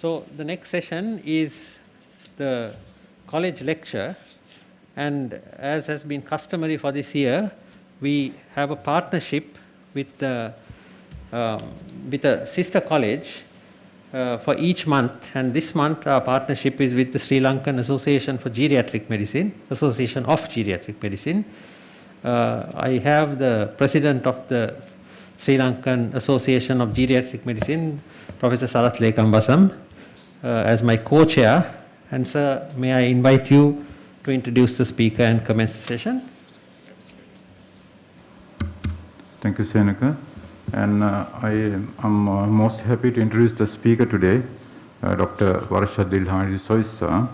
So the next session is the college lecture, and as has been customary for this year, we have a partnership with a sister college for each month, and this month our partnership is with the Sri Lankan Association for Geriatric Medicine, Association of Geriatric Medicine. I have the president of the Sri Lankan Association of Geriatric Medicine, Professor Sarath Lekambasam, as my co-chair. And sir, may I invite you to introduce the speaker and commence the session? Thank you, Senaka. And I am most happy to introduce the speaker today, Dr. Varsha Dilhani Soissa,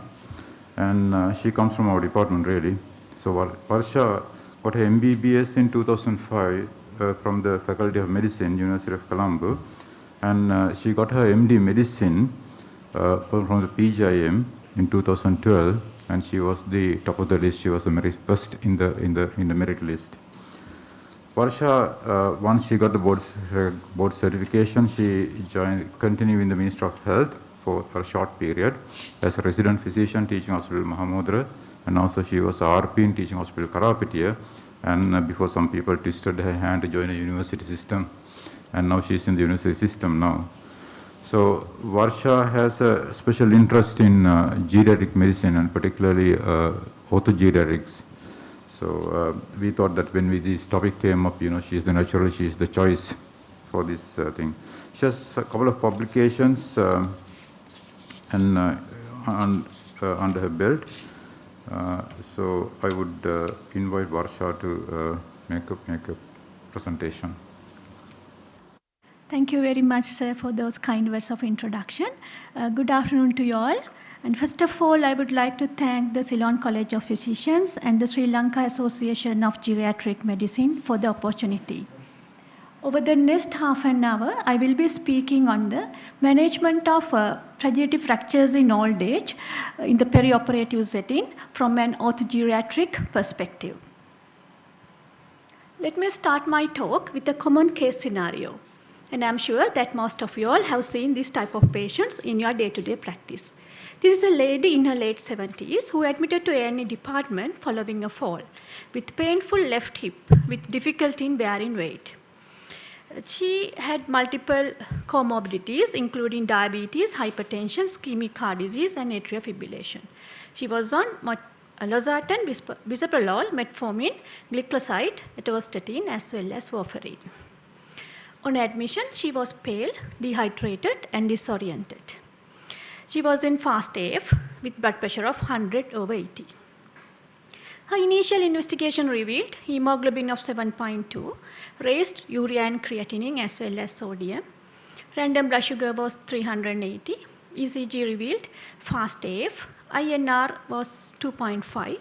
and she comes from our department really. So Varsha got her MBBS in 2005 from the Faculty of Medicine, University of Colombo, and she got her MD Medicine from the PGIM in 2012, and she was the top of the list. She was the first in the merit list. Varsha, once she got the board certification, she continued in the Ministry of Health for a short period as a resident physician teaching hospital Mahamudra, and also she was RP in teaching hospital Karapitiya, and before some people twisted her hand to join a university system, and now she's in the university system now. So Varsha has a special interest in geriatric medicine, and particularly orthogeriatrics. So we thought that when this topic came up, she's the choice for this thing. She has a couple of publications and under her belt. So I would invite Varsha to make a presentation. Thank you very much, sir, for those kind words of introduction. Good afternoon to you all. And first of all, I would like to thank the Ceylon College of Physicians and the Sri Lanka Association of Geriatric Medicine for the opportunity. Over the next half an hour, I will be speaking on the management of fragility fractures in old age in the perioperative setting from an orthogeriatric perspective. Let me start my talk with a common case scenario. And I'm sure that most of you all have seen this type of patients in your day-to-day practice. This is a lady in her late 70s who admitted to A&E department following a fall with painful left hip with difficulty in bearing weight. She had multiple comorbidities including diabetes, hypertension, ischemic heart disease, and atrial fibrillation. She was on losartan, bisoprolol, metformin, glycoside, atorvastatin, as well as warfarin. On admission, she was pale, dehydrated, and disoriented. She was in fast AF with blood pressure of 100/80. Her initial investigation revealed hemoglobin of 7.2, raised urea and creatinine as well as sodium. Random blood sugar was 380. ECG revealed fast AF. INR was 2.5.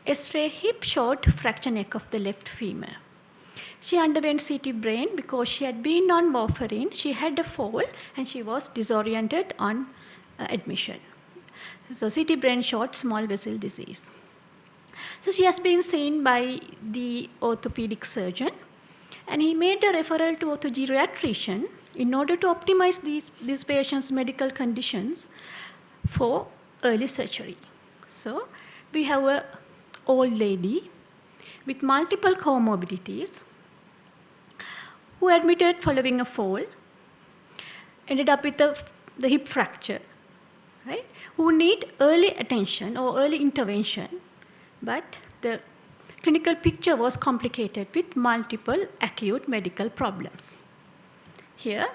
X-ray hip short fracture neck of the left femur. She underwent CT brain because she had been on warfarin, she had a fall, and she was disoriented on admission. So CT brain short, small vessel disease. So she has been seen by the orthopedic surgeon, and he made a referral to orthogeriatrician in order to optimize these patients' medical conditions for early surgery. So we have an old lady with multiple comorbidities who admitted following a fall, ended up with the hip fracture, right? Who need early attention or early intervention, but the clinical picture was complicated with multiple acute medical problems. Here,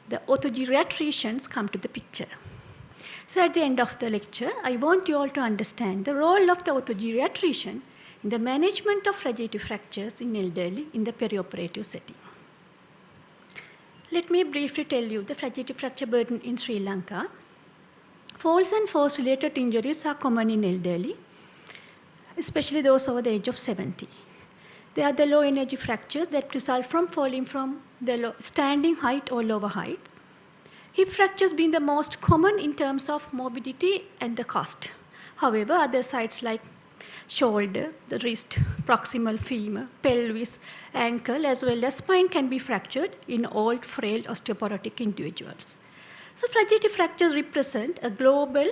the orthogeriatricians come to the picture. So at the end of the lecture, I want you all to understand the role of the orthogeriatrician in the management of fragility fractures in elderly in the perioperative setting. Let me briefly tell you the fragility fracture burden in Sri Lanka. Falls and force-related injuries are common in elderly, especially those over the age of 70. They are the low-energy fractures that result from falling from the standing height or lower heights. Hip fractures being the most common in terms of morbidity and the cost. However, other sites like shoulder, the wrist, proximal femur, pelvis, ankle, as well as spine can be fractured in old, frail, osteoporotic individuals. So fragility fractures represent a global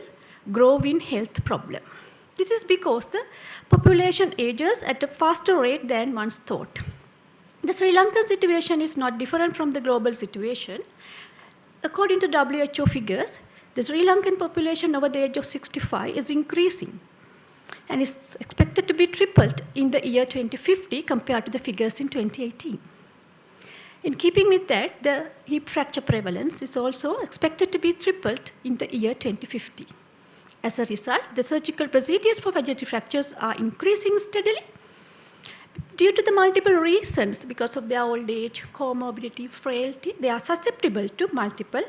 growing health problem. This is because the population ages at a faster rate than once thought. The Sri Lankan situation is not different from the global situation. According to WHO figures, the Sri Lankan population over the age of 65 is increasing and is expected to be tripled in the year 2050 compared to the figures in 2018. In keeping with that, the hip fracture prevalence is also expected to be tripled in the year 2050. As a result, the surgical procedures for fragility fractures are increasing steadily due to the multiple reasons. Because of their old age, comorbidity, frailty, they are susceptible to multiple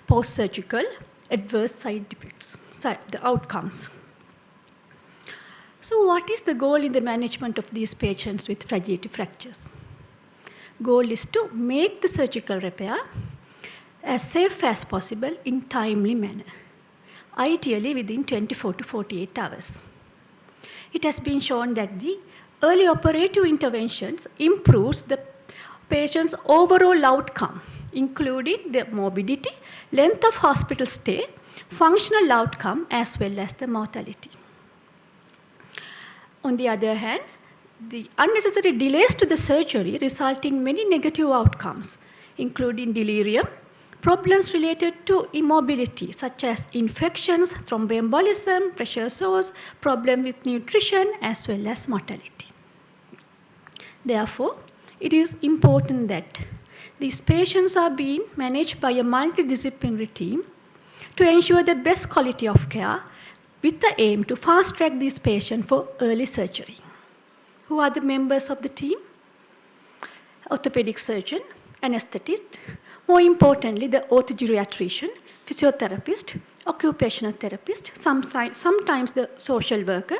post-surgical adverse side effects, the outcomes. So what is the goal in the management of these patients with fragility fractures? Goal is to make the surgical repair as safe as possible in timely manner, ideally within 24 to 48 hours. It has been shown that the early operative interventions improves the patient's overall outcome, including the morbidity, length of hospital stay, functional outcome, as well as the mortality. On the other hand, the unnecessary delays to the surgery result in many negative outcomes, including delirium, problems related to immobility, such as infections, thromboembolism, pressure sores, problem with nutrition, as well as mortality. Therefore, it is important that these patients are being managed by a multidisciplinary team to ensure the best quality of care with the aim to fast-track these patients for early surgery. Who are the members of the team? Orthopedic surgeon, anesthetist, more importantly, the orthogeriatrician, physiotherapist, occupational therapist, sometimes the social worker.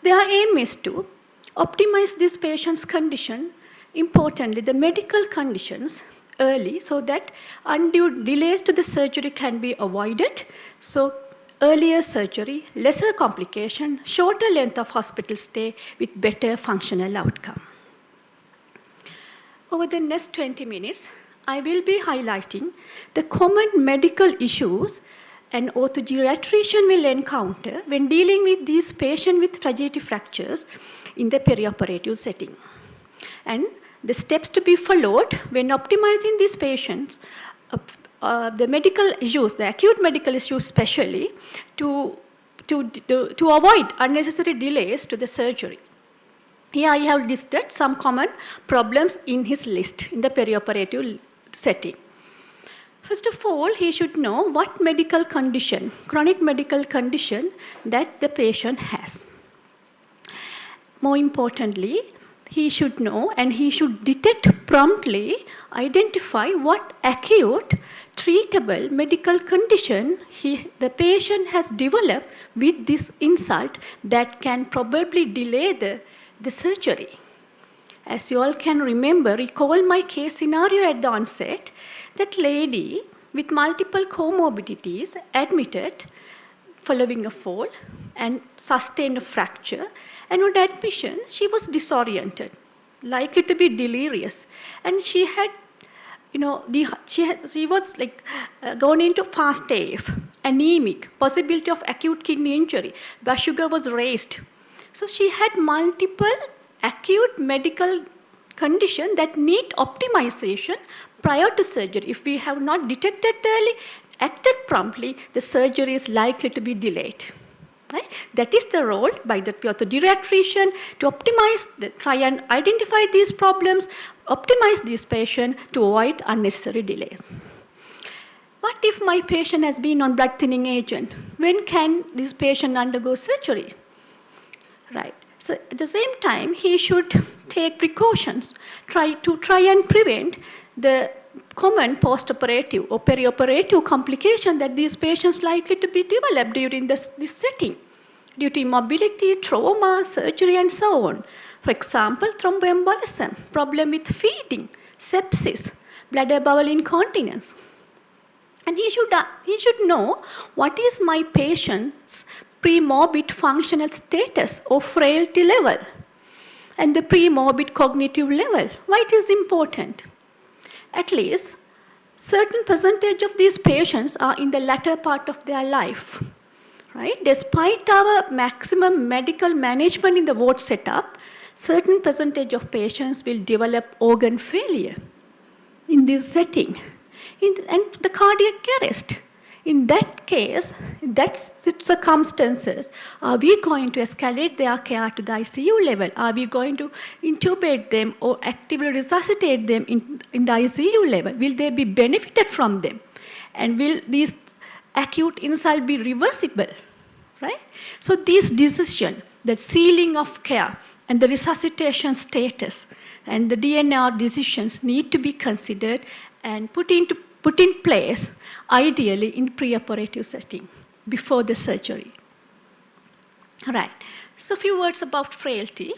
Their aim is to optimize this patient's condition, importantly the medical conditions, early so that undue delays to the surgery can be avoided. So earlier surgery, lesser complication, shorter length of hospital stay with better functional outcome. Over the next 20 minutes, I will be highlighting the common medical issues an orthogeriatrician will encounter when dealing with these patients with fragility fractures in the perioperative setting, and the steps to be followed when optimizing these patients, the medical issues, the acute medical issues especially, to avoid unnecessary delays to the surgery. Here I have listed some common problems in his list in the perioperative setting. First of all, he should know what medical condition, chronic medical condition that the patient has. More importantly, he should know and he should detect promptly, identify what acute treatable medical condition the patient has developed with this insult that can probably delay the surgery. As you all can remember, recall my case scenario at the onset. That lady with multiple comorbidities admitted following a fall and sustained a fracture, and on admission she was disoriented, likely to be delirious, and she had, she was like gone into fast AF, anemic, possibility of acute kidney injury, blood sugar was raised. So she had multiple acute medical condition that need optimization prior to surgery. If we have not detected early, acted promptly, the surgery is likely to be delayed. Right? That is the role by the orthogeriatrician to optimize, try and identify these problems, optimize this patient to avoid unnecessary delays. What if my patient has been on blood thinning agent? When can this patient undergo surgery? Right. So at the same time, he should take precautions, try and prevent the common post-operative or perioperative complication that these patients likely to be developed during this setting, due to immobility, trauma, surgery, and so on. For example, thromboembolism, problem with feeding, sepsis, bladder bowel incontinence. And he should know what is my patient's pre-morbid functional status or frailty level and the pre-morbid cognitive level. Why it is important? At least certain percentage of these patients are in the latter part of their life, right? Despite our maximum medical management in the ward setup, certain percentage of patients will develop organ failure in this setting, and the cardiac arrest. In that case, in that circumstances, are we going to escalate their care to the ICU level? Are we going to intubate them or actively resuscitate them in the ICU level? Will they be benefited from them? And will these acute insult be reversible? Right? So these decisions, the ceiling of care and the resuscitation status and the DNR decisions need to be considered and put in place, ideally in preoperative setting, before the surgery. All right, so a few words about frailty.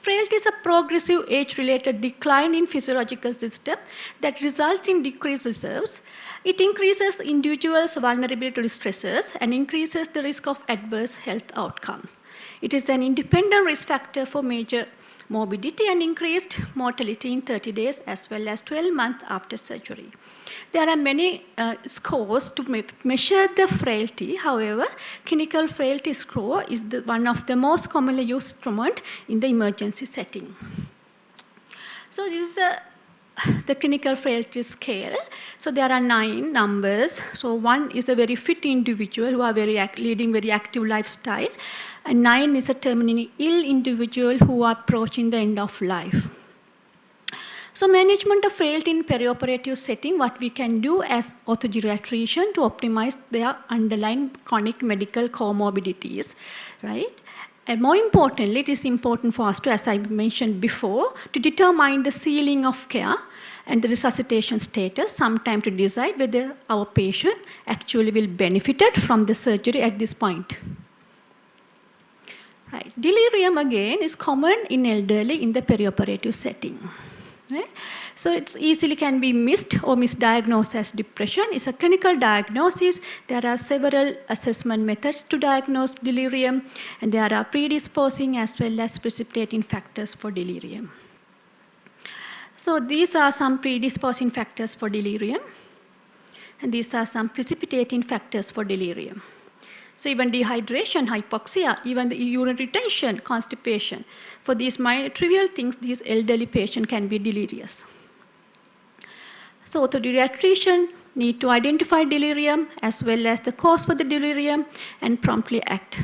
Frailty is a progressive age-related decline in physiological system that results in decreased reserves. It increases individuals' vulnerability to stresses and increases the risk of adverse health outcomes. It is an independent risk factor for major morbidity and increased mortality in 30 days as well as 12 months after surgery. There are many scores to measure the frailty. However, clinical frailty score is one of the most commonly used instruments in the emergency setting. So this is the clinical frailty scale. So there are 9 numbers. So 1 is a very fit individual who are leading very active lifestyle, and 9 is a terminally ill individual who are approaching the end of life. So management of frailty in perioperative setting, what we can do as orthogeriatrician to optimize their underlying chronic medical comorbidities, right? And more importantly, it is important for us to, as I mentioned before, to determine the ceiling of care and the resuscitation status, sometime to decide whether our patient actually will benefit from the surgery at this point. Right. Delirium again is common in elderly in the perioperative setting. Right? So it easily can be missed or misdiagnosed as depression. It's a clinical diagnosis. There are several assessment methods to diagnose delirium, and there are predisposing as well as precipitating factors for delirium. So these are some predisposing factors for delirium, and these are some precipitating factors for delirium. So even dehydration, hypoxia, even the urinary retention, constipation. For these minor trivial things, these elderly patients can be delirious. So the geriatrician need to identify delirium as well as the cause for the delirium and promptly act.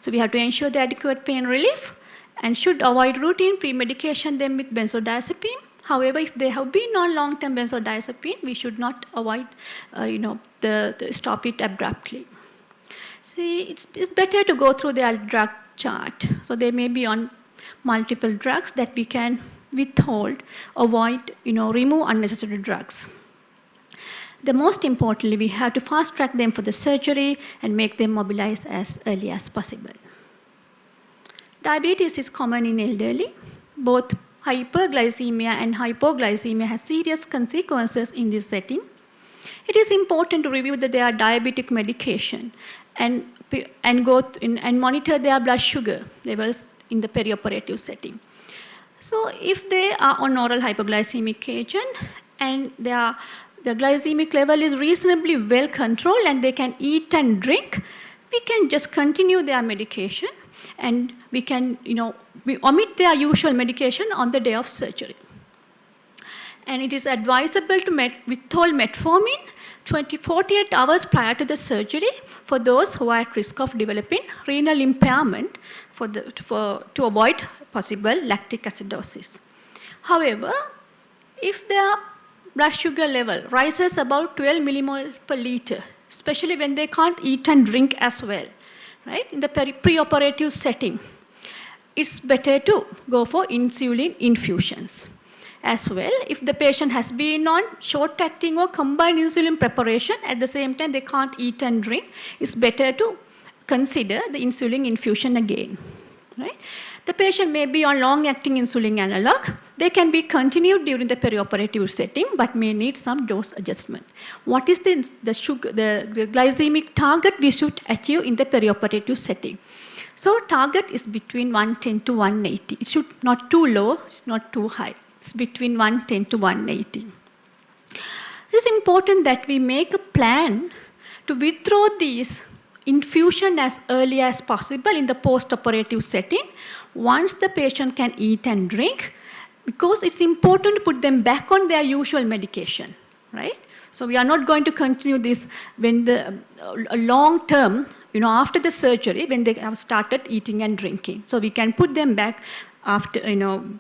So we have to ensure the adequate pain relief and should avoid routine pre-medication them with benzodiazepine. However, if they have been on long-term benzodiazepine, we should not avoid, stop it abruptly. See, it's better to go through their drug chart. So they may be on multiple drugs that we can withhold, avoid, remove unnecessary drugs. The most importantly, we have to fast track them for the surgery and make them mobilize as early as possible. Diabetes is common in elderly. Both hyperglycemia and hypoglycemia have serious consequences in this setting. It is important to review their diabetic medication and monitor their blood sugar levels in the perioperative setting. So if they are on oral hypoglycemic agent and the glycemic level is reasonably well controlled and they can eat and drink, we can just continue their medication and we can, we omit their usual medication on the day of surgery. And it is advisable to withhold metformin 48 hours prior to the surgery for those who are at risk of developing renal impairment to avoid possible lactic acidosis. However, if their blood sugar level rises about 12 millimole per liter, especially when they can't eat and drink as well, right, in the preoperative setting, it's better to go for insulin infusions. As well, if the patient has been on short-acting or combined insulin preparation, at the same time they can't eat and drink, it's better to consider the insulin infusion again. Right? The patient may be on long-acting insulin analog. They can be continued during the perioperative setting, but may need some dose adjustment. What is the glycemic target we should achieve in the perioperative setting? So target is between 110 to 180. It should not too low, it's not too high. It's between 110 to 180. It is important that we make a plan to withdraw these infusion as early as possible in the post-operative setting once the patient can eat and drink, because it's important to put them back on their usual medication, right? So we are not going to continue this when the long term, after the surgery, when they have started eating and drinking. So we can put them back after,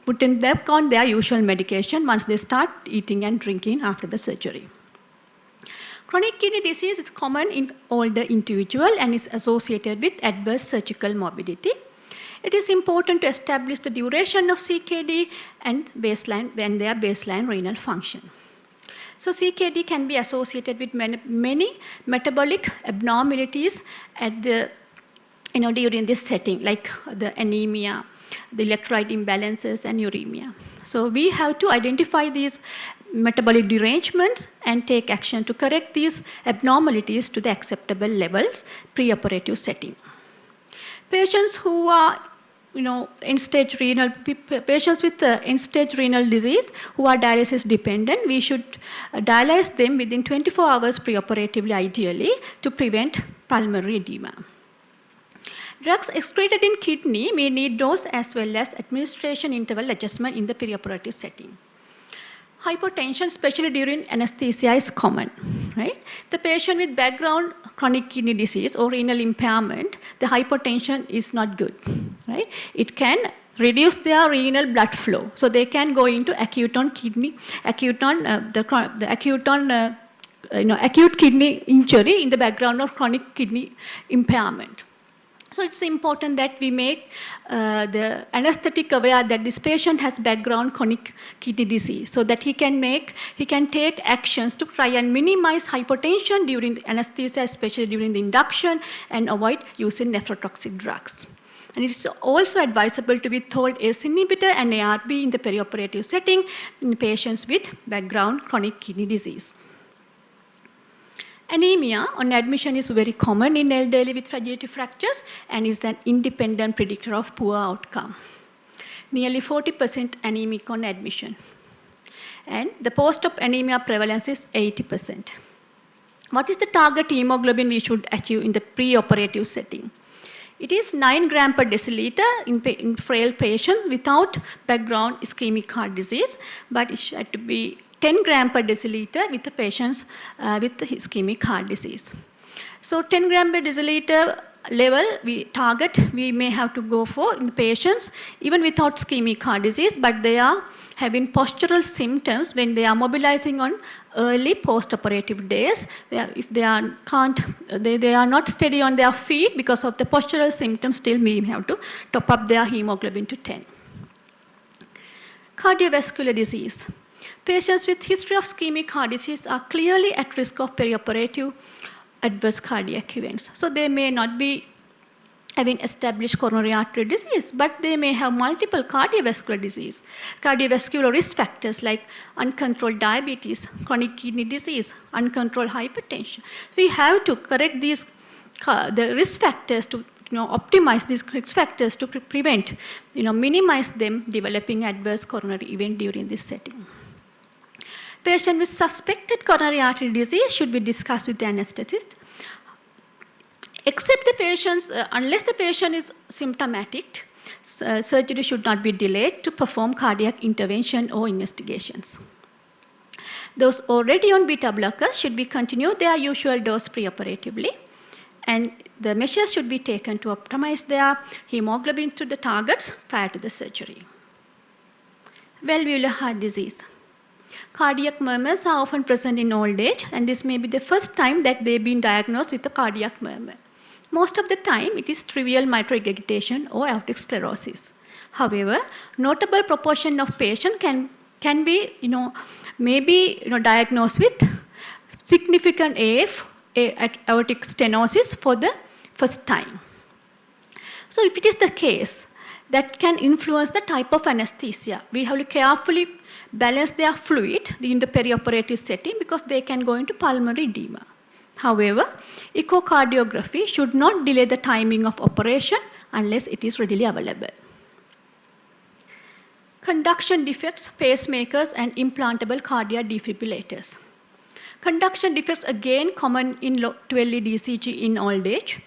put them back on their usual medication once they start eating and drinking after the surgery. Chronic kidney disease is common in older individuals and is associated with adverse surgical morbidity. It is important to establish the duration of CKD and their baseline renal function. So CKD can be associated with many metabolic abnormalities at during this setting, like the anemia, the electrolyte imbalances, and uremia. So we have to identify these metabolic derangements and take action to correct these abnormalities to the acceptable levels pre-operative setting. Patients who are patients with end-stage renal disease who are dialysis dependent, we should dialyze them within 24 hours preoperatively, ideally, to prevent pulmonary edema. Drugs excreted in kidney may need dose as well as administration interval adjustment in the perioperative setting. Hypotension, especially during anesthesia, is common, right? The patient with background chronic kidney disease or renal impairment, the hypotension is not good, right? It can reduce their renal blood flow, so they can go into acute kidney injury in the background of chronic kidney impairment. So it's important that we make the anesthetic aware that this patient has background chronic kidney disease, so that he can take actions to try and minimize hypotension during the anesthesia, especially during the induction, and avoid using nephrotoxic drugs. And it's also advisable to withhold ACE inhibitor and ARB in the perioperative setting in patients with background chronic kidney disease. Anemia on admission is very common in elderly with fragility fractures and is an independent predictor of poor outcome. Nearly 40% anemic on admission. And the post-op anemia prevalence is 80%. What is the target hemoglobin we should achieve in the pre-operative setting? It is 9 grams per deciliter in frail patients without background ischemic heart disease, but it should to be 10 grams per deciliter with the patients with ischemic heart disease. So 10 grams per deciliter level we may have to go for in the patients even without ischemic heart disease, but they are having postural symptoms when they are mobilizing on early post-operative days. If they are not steady on their feet because of the postural symptoms, still we have to top up their hemoglobin to 10. Cardiovascular disease. Patients with history of ischemic heart disease are clearly at risk of perioperative adverse cardiac events. So they may not be having established coronary artery disease, but they may have multiple cardiovascular disease, cardiovascular risk factors like uncontrolled diabetes, chronic kidney disease, uncontrolled hypertension. We have to correct these the risk factors to optimize these risk factors to prevent, minimize them developing adverse coronary event during this setting. Patient with suspected coronary artery disease should be discussed with the anesthetist. Except the patients, unless the patient is symptomatic, surgery should not be delayed to perform cardiac intervention or investigations. Those already on beta blockers should be continued their usual dose preoperatively, and the measures should be taken to optimize their hemoglobin to the targets prior to the surgery. Valvular heart disease. Cardiac murmurs are often present in old age, and this may be the first time that they've been diagnosed with a cardiac murmur. Most of the time, it is trivial mitral regurgitation or aortic sclerosis. However, notable proportion of patients can be, diagnosed with significant AF, aortic stenosis, for the first time. So, if it is the case, that can influence the type of anesthesia. We have to carefully balance their fluid in the perioperative setting because they can go into pulmonary edema. However, echocardiography should not delay the timing of operation unless it is readily available. Conduction defects, pacemakers, and implantable cardiac defibrillators. Conduction defects again common in 12-lead ECG in old age.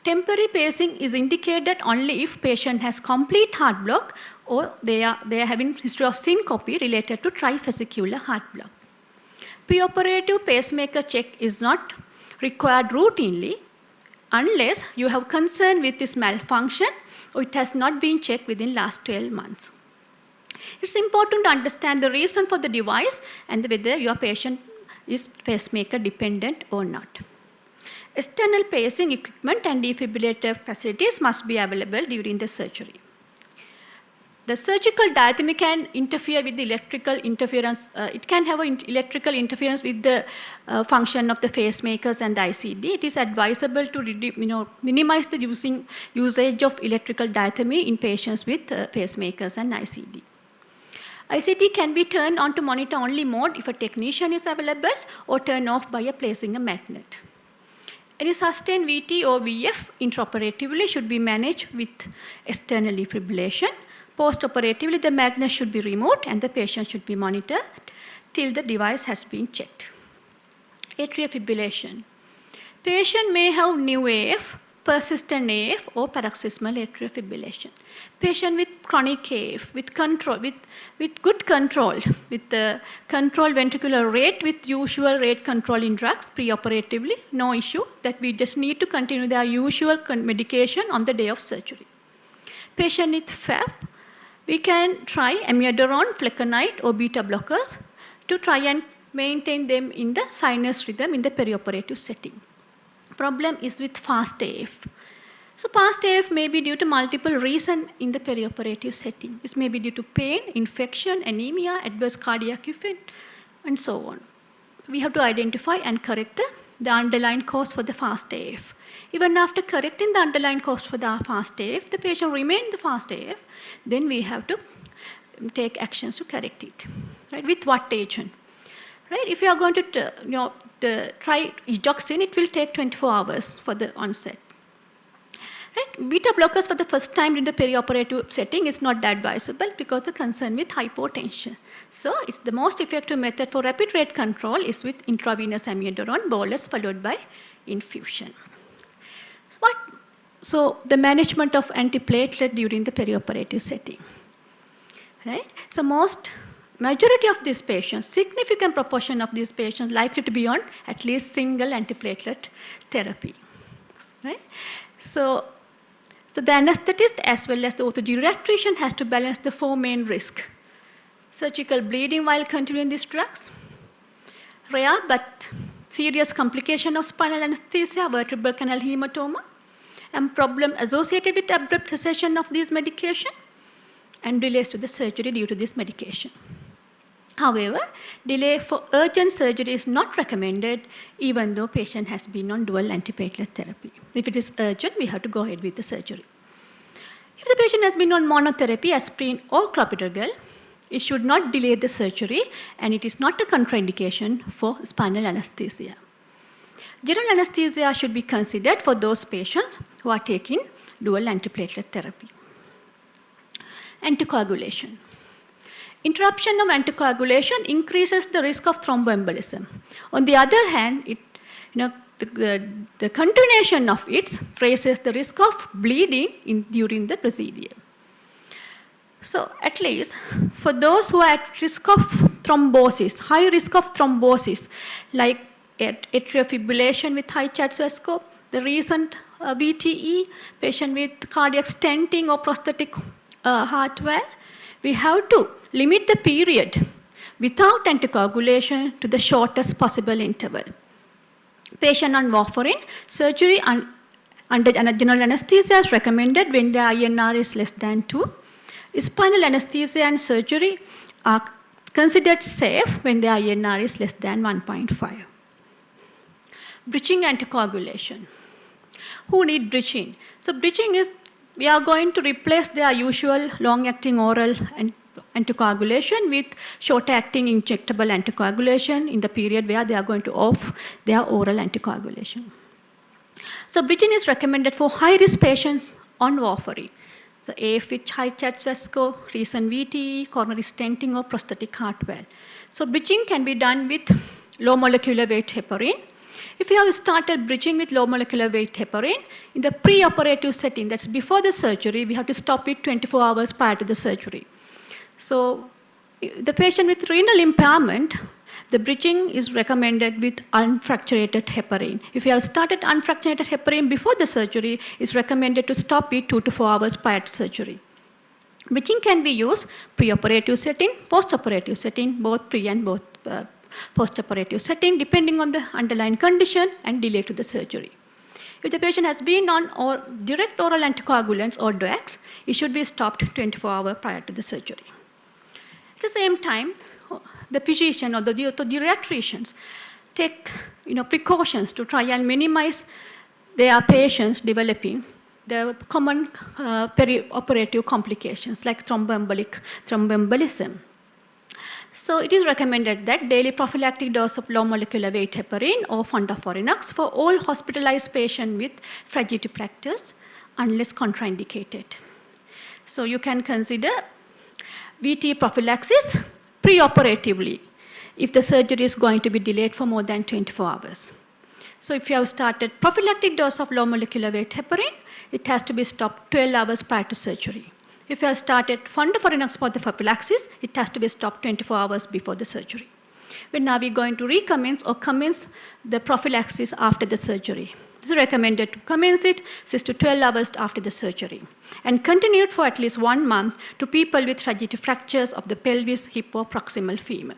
Temporary pacing is indicated only if patient has complete heart block or they are having history of syncope related to trifascicular heart block. Preoperative pacemaker check is not required routinely unless you have concern with this malfunction or it has not been checked within last 12 months. It's important to understand the reason for the device and whether your patient is pacemaker dependent or not. External pacing equipment and defibrillator facilities must be available during the surgery. The surgical diathermy can interfere with the electrical interference. It can have an electrical interference with the function of the pacemakers and the ICD. It is advisable to minimize the usage of electrical diathermy in patients with pacemakers and ICD. ICD can be turned on to monitor only mode if a technician is available or turned off by placing a magnet. Any sustained VT or VF intraoperatively should be managed with external defibrillation. Post-operatively, the magnet should be removed and the patient should be monitored till the device has been checked. Atrial fibrillation. Patient may have new AF, persistent AF or paroxysmal atrial fibrillation. Patient with chronic AF, with control, with good control, with the controlled ventricular rate with usual rate controlling drugs preoperatively, no issue, that we just need to continue their usual medication on the day of surgery. Patient with FAP, we can try amiodarone, flecainide or beta blockers to try and maintain them in the sinus rhythm in the perioperative setting. Problem is with fast AF. So fast AF may be due to multiple reasons in the perioperative setting. This may be due to pain, infection, anemia, adverse cardiac event, and so on. We have to identify and correct the underlying cause for the fast AF. Even after correcting the underlying cause for the fast AF, the patient remains the fast AF, then we have to take actions to correct it. Right? With what agent? Right? If you are going to try Edoxin, it will take 24 hours for the onset. Right? Beta blockers for the first time in the perioperative setting is not advisable because the concern with hypotension. So it's the most effective method for rapid rate control is with intravenous amiodarone bolus followed by infusion. So the management of antiplatelet during the perioperative setting. Right? So majority of these patients, significant proportion of these patients likely to be on at least single antiplatelet therapy. Right? So the anesthetist as well as the orthogeriatrician has to balance the four main risks. Surgical bleeding while continuing these drugs, rare but serious complication of spinal anesthesia, vertebral canal hematoma, and problem associated with abrupt cessation of these medication and delays to the surgery due to this medication. However, delay for urgent surgery is not recommended even though patient has been on dual antiplatelet therapy. If it is urgent, we have to go ahead with the surgery. If the patient has been on monotherapy, aspirin or clopidogrel, it should not delay the surgery and it is not a contraindication for spinal anesthesia. General anesthesia should be considered for those patients who are taking dual antiplatelet therapy. Anticoagulation. Interruption of anticoagulation increases the risk of thromboembolism. On the other hand, the continuation of it raises the risk of bleeding during the procedure. So at least for those who are at risk of thrombosis, high risk of thrombosis, like atrial fibrillation with high Chatzwell, the recent VTE, patient with cardiac stenting or prosthetic heart valve, we have to limit the period without anticoagulation to the shortest possible interval. Patient on warfarin, surgery under general anesthesia is recommended when the INR is less than 2. Spinal anesthesia and surgery are considered safe when the INR is less than 1.5. Bridging anticoagulation. Who need bridging? So bridging is, we are going to replace their usual long-acting oral anticoagulation with short-acting injectable anticoagulation in the period where they are going to off their oral anticoagulation. So bridging is recommended for high-risk patients on warfarin. So AF with high Chatzwell, recent VTE, coronary stenting or prosthetic heart valve. So bridging can be done with low molecular weight heparin. If you have started bridging with low molecular weight heparin, in the pre-operative setting, that's before the surgery, we have to stop it 24 hours prior to the surgery. So the patient with renal impairment, the bridging is recommended with unfractionated heparin. If you have started unfractionated heparin before the surgery, it's recommended to stop it 2 to 4 hours prior to surgery. Bridging can be used pre-operative setting, post-operative setting, both pre and both post-operative setting, depending on the underlying condition and delay to the surgery. If the patient has been on direct oral anticoagulants or DOACs, it should be stopped 24 hours prior to the surgery. At the same time, the physician or the geriatricians take precautions to try and minimize their patients developing the common perioperative complications like thromboembolism. So it is recommended that daily prophylactic dose of low molecular weight heparin or fondaparinux for all hospitalized patients with fragility practice unless contraindicated. So you can consider VT prophylaxis preoperatively if the surgery is going to be delayed for more than 24 hours. So if you have started prophylactic dose of low molecular weight heparin, it has to be stopped 12 hours prior to surgery. If you have started fondaparinux for the prophylaxis, it has to be stopped 24 hours before the surgery. When now we're going to recommence or commence the prophylaxis after the surgery. This is recommended to commence it 6 to 12 hours after the surgery and continue it for at least 1 month to people with fragility fractures of the pelvis, hip, or proximal femur.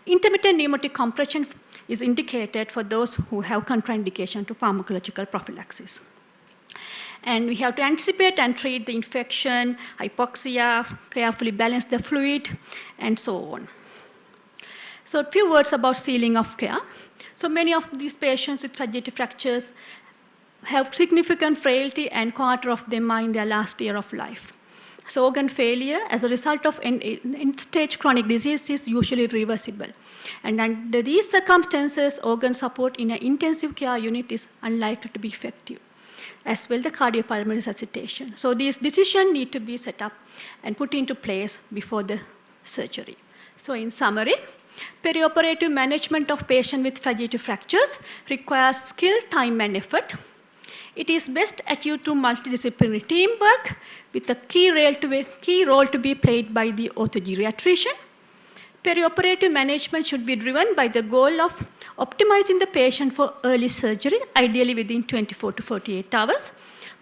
Intermittent pneumatic compression is indicated for those who have contraindication to pharmacological prophylaxis. And we have to anticipate and treat the infection, hypoxia, carefully balance the fluid, and so on. So a few words about sealing of care. So many of these patients with fragility fractures have significant frailty and quarter of them are in their last year of life. So organ failure as a result of end-stage chronic disease is usually reversible. And under these circumstances, organ support in an intensive care unit is unlikely to be effective. As well, the cardiopulmonary resuscitation. So these decisions need to be set up and put into place before the surgery. So in summary, perioperative management of patients with fragility fractures requires skill, time, and effort. It is best achieved through multidisciplinary teamwork with a key role to be played by the orthogeriatrician. Perioperative management should be driven by the goal of optimizing the patient for early surgery, ideally within 24 to 48 hours.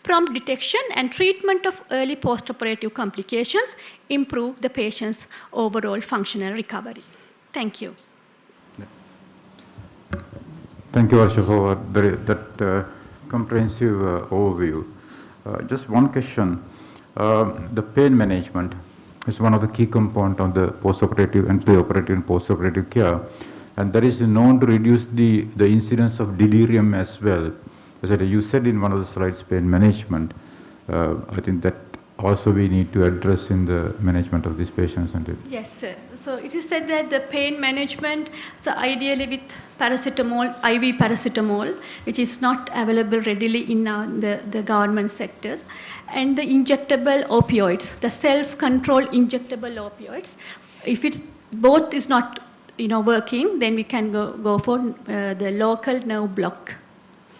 Prompt detection and treatment of early postoperative complications improve the patient's overall functional recovery. Thank you. Thank you, Varsha, for that comprehensive overview. Just one question. The pain management is one of the key components of the postoperative and preoperative and postoperative care. And that is known to reduce the incidence of delirium as well. As you said in one of the slides, pain management. I think that also we need to address in the management of these patients. Yes, sir. So it is said that the pain management, so ideally with paracetamol, IV paracetamol, which is not available readily in the government sectors, and the injectable opioids, the self-controlled injectable opioids. If it's both is not working, then we can go for the local nerve block.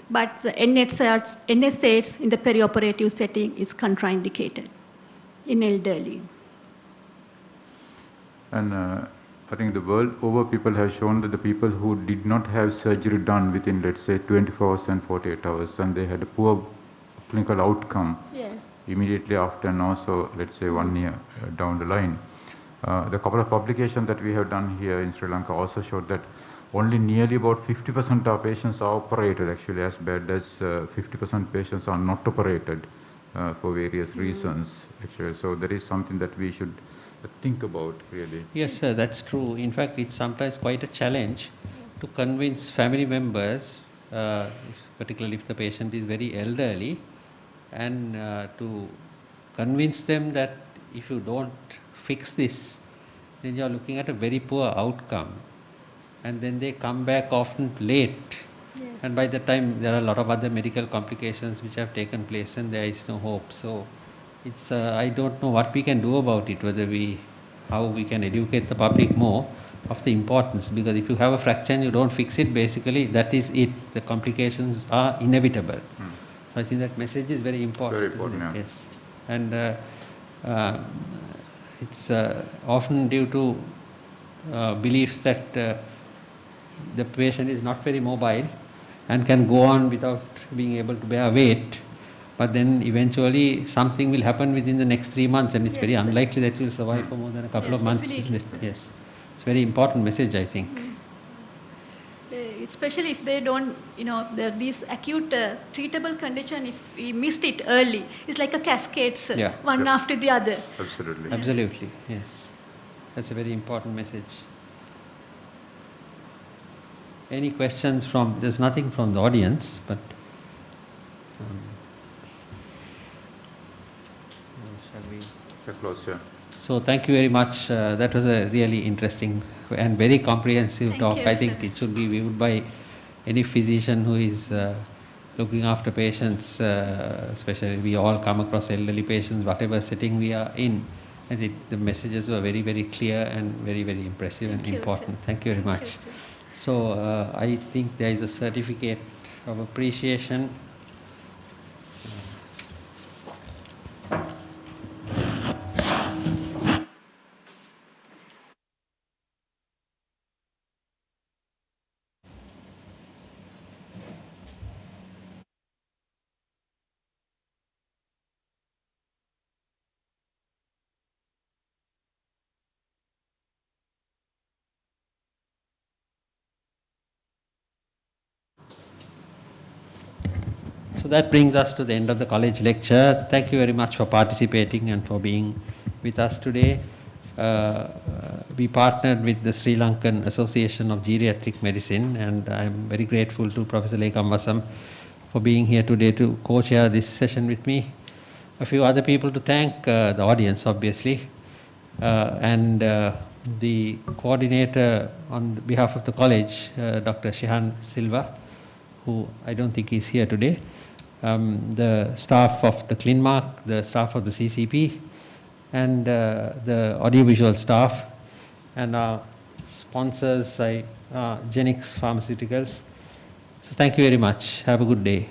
But the NSAIDs in the perioperative setting is contraindicated in elderly. And I think the world over people have shown that the people who did not have surgery done within, let's say, 24 hours and 48 hours, and they had a poor clinical outcome immediately after, and also, let's say, 1 year down the line. The couple of publications that we have done here in Sri Lanka also showed that only nearly about 50% of patients are operated, actually as bad as 50% patients are not operated for various reasons, actually. So there is something that we should think about, really. Yes, sir, that's true. In fact, it's sometimes quite a challenge to convince family members, particularly if the patient is very elderly, and to convince them that if you don't fix this, then you are looking at a very poor outcome. And then they come back often late. Yes. And by the time there are a lot of other medical complications which have taken place and there is no hope. So it's I don't know what we can do about it, how we can educate the public more. of the importance, because if you have a fracture and you don't fix it, basically that is it. The complications are inevitable. So I think that message is very important. Very important, isn't it? yeah. Yes. And it's often due to beliefs that the patient is not very mobile and can go on without being able to bear weight. But then eventually something will happen within the next 3 months, and it's very Yes, sir. unlikely that you will survive for more than a couple Yes, of months, isn't it? definitely, sir. Yes. It's a very important message, I think. Especially if they don't, these acute treatable condition, if we missed it early, it's like a cascade, sir, Yeah. one Yeah. after the other. Absolutely. Absolutely, yes. That's a very important message. Any questions from, there's nothing from the audience, but shall we? Yeah, close, yeah. So thank you very much. That was a really interesting and very comprehensive Thank talk. you, I think sir. it should be viewed by any physician who is looking after patients, especially we all come across elderly patients, whatever setting we are in. And the messages were very, very clear and very, very impressive Thank and you, important. sir. Thank you very Thank much. you, sir. So I think there is a certificate of appreciation. So that brings us to the end of the college lecture. Thank you very much for participating and for being with us today. We partnered with the Sri Lankan Association of Geriatric Medicine, and I'm very grateful to Professor Lekam Vasam for being here today to co-chair this session with me. A few other people to thank, the audience obviously, and the coordinator on behalf of the college, Dr. Shehan Silva, who I don't think is here today, the staff of the ClinMark, the staff of the CCP, and the audiovisual staff, and our sponsors, Genix Pharmaceuticals. So thank you very much. Have a good day.